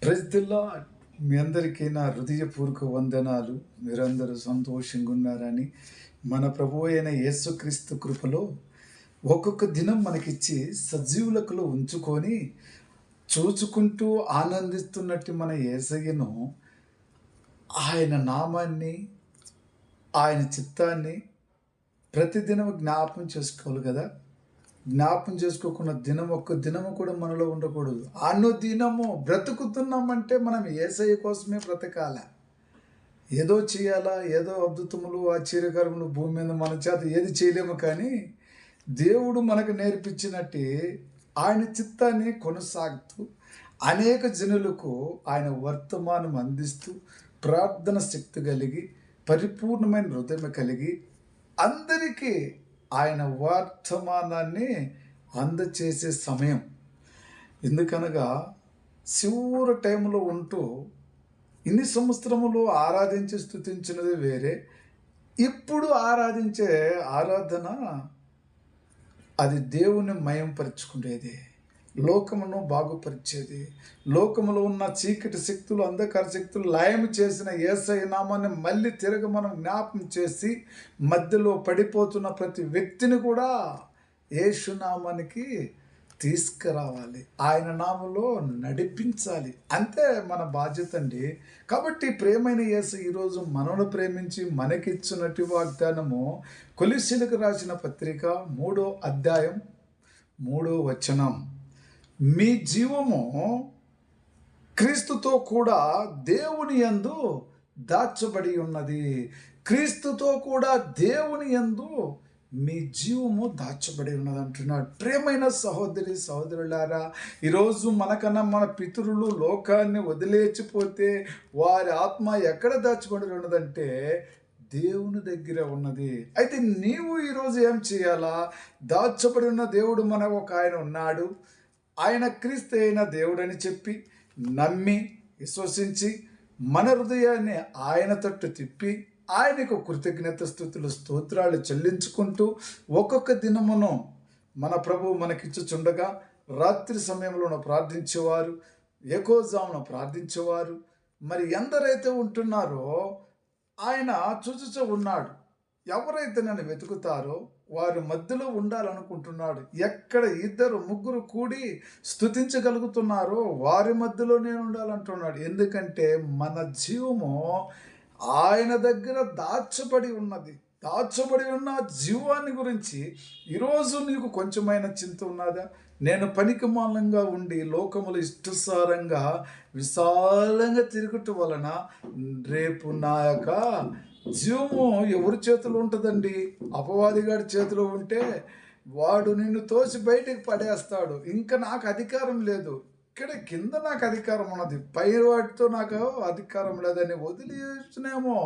Praise the lord. మీ అందరికీ నా హృదయపూర్వక వందనాలు. మీరందరూ సంతోషంగా ఉన్నారని మన ప్రభువు అయిన యేసుక్రీస్తు కృపలో ఒక్కొక్క దినం మనకిచ్చి సజీవులకులో ఉంచుకొని చూచుకుంటూ ఆనందిస్తున్నట్టు మన యేసయ్యను, ఆయన నామాన్ని, ఆయన చిత్తాన్ని ప్రతిదినం జ్ఞాపం చేసుకోవాలి కదా. జ్ఞాపం చేసుకోకుండా ఒక్క దినము కూడా మనలో ఉండకూడదు. దినము బ్రతుకుతున్నామంటే మనం యేసయ్య కోసమే బ్రతకాల. ఏదో చేయాలా, ఏదో అద్భుతములు ఆశ్చర్యకరములు భూమి మీద మన చేత ఏది చేయలేము, కానీ దేవుడు మనకు నేర్పించినట్టే ఆయన చిత్తాన్ని కొనసాగుతూ అనేక జనులకు ఆయన వర్తమానం అందిస్తూ ప్రార్థన శక్తి కలిగి పరిపూర్ణమైన హృదయం కలిగి అందరికీ ఆయన వర్తమానాన్ని అందచేసే సమయం. ఎందుకనగా చివరి టైంలో ఉంటూ ఇన్ని సంవత్సరములు ఆరాధించి స్తుతించినది వేరే, ఇప్పుడు ఆరాధించే ఆరాధన అది దేవుని మయంపరుచుకునేది, లోకమును బాగుపరిచేది. లోకములో ఉన్న చీకటి శక్తులు, అంధకార శక్తులు లయం చేసిన యేసయ్య నామాన్ని మళ్ళీ తిరగ మనం జ్ఞాపం చేసి మధ్యలో పడిపోతున్న ప్రతి వ్యక్తిని కూడా యేసు నామానికి తీసుకురావాలి, ఆయన నామంలో నడిపించాలి. అంతే మన బాధ్యత అండి. కాబట్టి ప్రేమైన యేసు ఈరోజు మనను ప్రేమించి మనకిచ్చినట్టు వాగ్దానము కొలస్సీయులకు రాసిన పత్రిక 3వ అధ్యాయం 3వ వచనం, మీ జీవము క్రీస్తుతో కూడా దేవుని యందు దాచబడి ఉన్నది. క్రీస్తుతో కూడా దేవుని యందు మీ జీవము దాచబడి ఉన్నది అంటున్నాడు. ప్రియమైన సహోదరి సహోదరులారా, ఈరోజు మనకన్నా మన పితరులు లోకాన్ని వదిలేచిపోతే వారి ఆత్మ ఎక్కడ దాచబడి ఉన్నదంటే దేవుని దగ్గర ఉన్నది. అయితే నీవు ఈరోజు ఏం చేయాలా? దాచబడి ఉన్న దేవుడు మనకు ఒక ఆయన ఉన్నాడు, ఆయన క్రీస్తు అయిన దేవుడని చెప్పి నమ్మి విశ్వసించి మన హృదయాన్ని ఆయన తట్టు తిప్పి ఆయనకు కృతజ్ఞత స్తుతులు స్తోత్రాలు చెల్లించుకుంటూ ఒక్కొక్క దినమును మన ప్రభువు మనకిచ్చుచుండగా రాత్రి సమయంలో ప్రార్థించేవారు, ఏకోజామున ప్రార్థించేవారు, మరి ఎందరైతే ఉంటున్నారో ఆయన చూచుచూ ఉన్నాడు. ఎవరైతే నన్ను వెతుకుతారో వారి మధ్యలో ఉండాలనుకుంటున్నాడు. ఎక్కడ 2-3 కూడి స్తుతించగలుగుతున్నారో వారి మధ్యలో నేను ఉండాలంటున్నాడు. ఎందుకంటే మన జీవము ఆయన దగ్గర దాచబడి ఉన్నది. దాచబడి ఉన్న జీవాన్ని గురించి ఈరోజు నీకు కొంచెమైన చింత ఉన్నదా? నేను పనికిమాలంగా ఉండి లోకములు ఇష్టసారంగా విశాలంగా తిరుగుట వలన రేపు నా యొక్క జీవము ఎవరి చేతిలో ఉంటుందండి? అపవాదిగాడి చేతిలో ఉంటే వాడు నిన్ను తోసి బయటికి పడేస్తాడు. ఇంకా నాకు అధికారం లేదు, ఇక్కడ కింద నాకు అధికారం ఉన్నది, పై వాటితో నాకు అధికారం లేదని వదిలేసినేమో.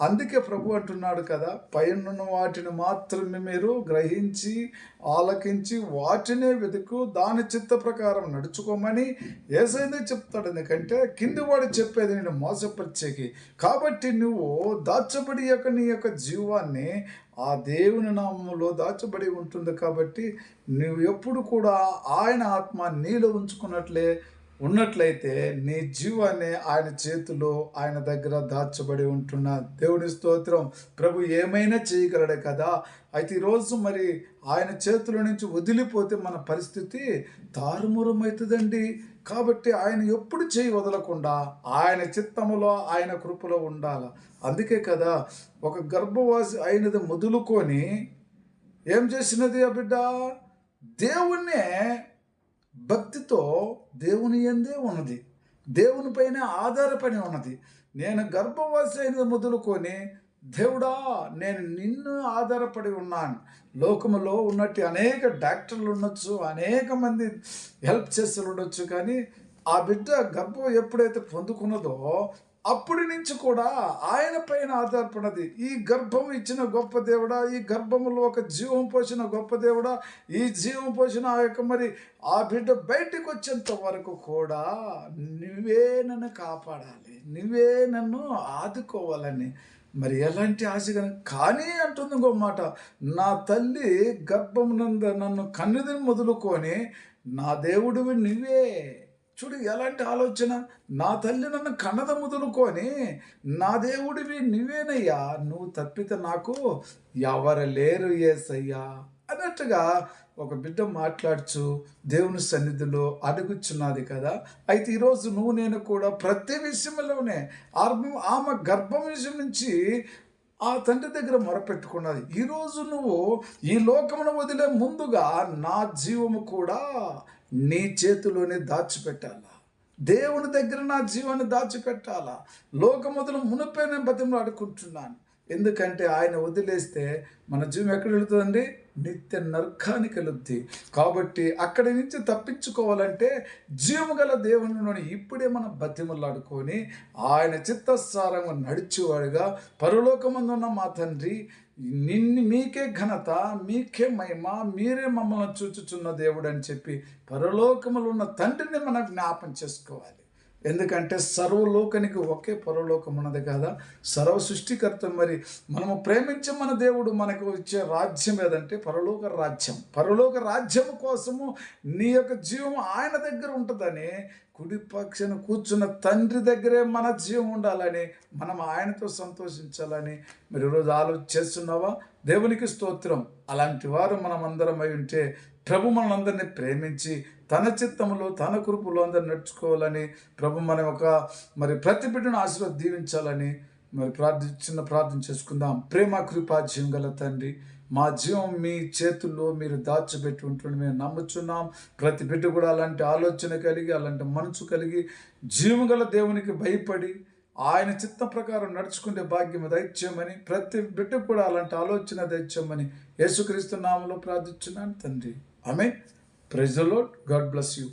అందుకే ప్రభు అంటున్నాడు కదా, పైన వాటిని మాత్రమే మీరు గ్రహించి ఆలకించి వాటినే వెతుకు, దాని చిత్త ప్రకారం నడుచుకోమని యేసయ్య చెప్తాడు. ఎందుకంటే కింది వాడు చెప్పేది నేను మోసపరిచేకి. కాబట్టి నువ్వు దాచబడి నీ యొక్క జీవాన్ని ఆ దేవుని నామంలో దాచబడి ఉంటుంది. కాబట్టి నువ్వు ఎప్పుడు కూడా ఆయన ఆత్మ నీలో ఉన్నట్లయితే నీ జీవాన్ని ఆయన చేతిలో ఆయన దగ్గర దాచబడి ఉంటున్న దేవుని స్తోత్రం. ప్రభు ఏమైనా చేయగలడే కదా. అయితే ఈరోజు మరి ఆయన చేతుల నుంచి వదిలిపోతే మన పరిస్థితి తారుమారవుతుందండి. కాబట్టి ఆయన ఎప్పుడు చేయి వదలకుండా ఆయన చిత్తములో ఆయన కృపలో ఉండాలి. అందుకే కదా ఒక గర్భవాసి అయినది మొదలుకొని ఏం చేసినది ఆ బిడ్డ? దేవుణ్ణే భక్తితో దేవుని యందే ఉన్నది, దేవుని పైన ఆధారపడి ఉన్నది. నేను గర్భవాసి అయినది మొదలుకొని దేవుడా నేను నిన్ను ఆధారపడి ఉన్నాను. లోకములో ఉన్నట్టు అనేక డాక్టర్లు ఉండొచ్చు, అనేక మంది హెల్ప్ చేస్తూ ఉండొచ్చు, కానీ ఆ బిడ్డ గర్భం ఎప్పుడైతే పొందుకున్నదో అప్పటి నుంచి కూడా ఆయన పైన ఆధారపడినది. ఈ గర్భం ఇచ్చిన గొప్ప దేవుడా, ఈ గర్భంలో ఒక జీవం పోసిన గొప్ప దేవుడా, ఈ జీవం పోసిన ఆ యొక్క మరి ఆ బిడ్డ బయటికి వచ్చేంత వరకు కూడా నువ్వే నన్ను కాపాడాలి, నువ్వే నన్ను ఆదుకోవాలని మరి ఎలాంటి ఆశగా. కానీ అంటుంది ఇంకో మాట, నా తల్లి గర్భం నందు నన్ను కన్నిదని మొదలుకొని నా దేవుడివి నువ్వే, చూడు ఎలాంటి ఆలోచన. నా తల్లి నన్ను కన్నద మొదలుకొని నా దేవుడివి నువ్వేనయ్యా, నువ్వు తప్పితే నాకు ఎవరు లేరు యేసయ్యా అన్నట్టుగా ఒక బిడ్డ మాట్లాడుచు దేవుని సన్నిధిలో అడుగుచున్నది కదా. అయితే ఈరోజు నువ్వు నేను కూడా ప్రతి విషయంలోనే ఆమె గర్భం విషయం నుంచి ఆ తండ్రి దగ్గర మొరపెట్టుకున్నది. ఈరోజు నువ్వు ఈ లోకమును వదిలే ముందుగా నా జీవము కూడా నీ చేతిలోనే దాచిపెట్టాలా, దేవుని దగ్గర నా జీవాన్ని దాచిపెట్టాలా. లోకముదలు మునిపే నేను బతిమలు అడుకుంటున్నాను. ఎందుకంటే ఆయన వదిలేస్తే మన జీవం ఎక్కడ వెళుతుందండి? నిత్య నరకానికి వెళుద్ది. కాబట్టి అక్కడి నుంచి తప్పించుకోవాలంటే జీవము గల దేవుని ఇప్పుడే మనం బతిమలాడుకొని ఆయన చిత్తసారంగా నడిచేవాడుగా, పరలోకమందున్న మా తండ్రి మీకే ఘనత, మీకే మహిమ, మీరే మమ్మల్ని చూచుచున్న దేవుడు అని చెప్పి పరలోకములో ఉన్న తండ్రిని మనం జ్ఞాపం చేసుకోవాలి. ఎందుకంటే సర్వలోకానికి ఒకే పరలోకం ఉన్నది కదా. సర్వ సృష్టికర్త మరి మనము ప్రేమించే మన దేవుడు మనకు ఇచ్చే రాజ్యం ఏదంటే పరలోక రాజ్యం. పరలోక రాజ్యం కోసము నీ యొక్క జీవం ఆయన దగ్గర ఉంటుందని, కుడి పక్షాన కూర్చున్న తండ్రి దగ్గరే మన జీవం ఉండాలని, మనం ఆయనతో సంతోషించాలని మరి ఈరోజు ఆలోచన చేస్తున్నావా? దేవునికి స్తోత్రం. అలాంటి వారు మనం అందరం అయి ఉంటే ప్రభు మనందరినీ ప్రేమించి తన చిత్తములో తన కృపలో అందరు నడుచుకోవాలని, ప్రభు మన ఒక మరి ప్రతి బిడ్డను దీవించాలని మరి ప్రార్థన చేసుకుందాం. ప్రేమ కృపా జీవం గల తండ్రి, మా జీవం మీ చేతుల్లో మీరు దాచిపెట్టి ఉంటుంది మేము నమ్ముచున్నాం. ప్రతి బిడ్డ కూడా అలాంటి ఆలోచన కలిగి, అలాంటి మనసు కలిగి, జీవం గల దేవునికి భయపడి ఆయన చిత్త ప్రకారం నడుచుకునే భాగ్యం దయచేయమని, ప్రతి బిడ్డ కూడా అలాంటి ఆలోచన దయచేయమని యేసుక్రీస్తు నామములో ప్రార్థించున్నాను తండ్రి. ఆమేన్. Praise the Lord. God bless you.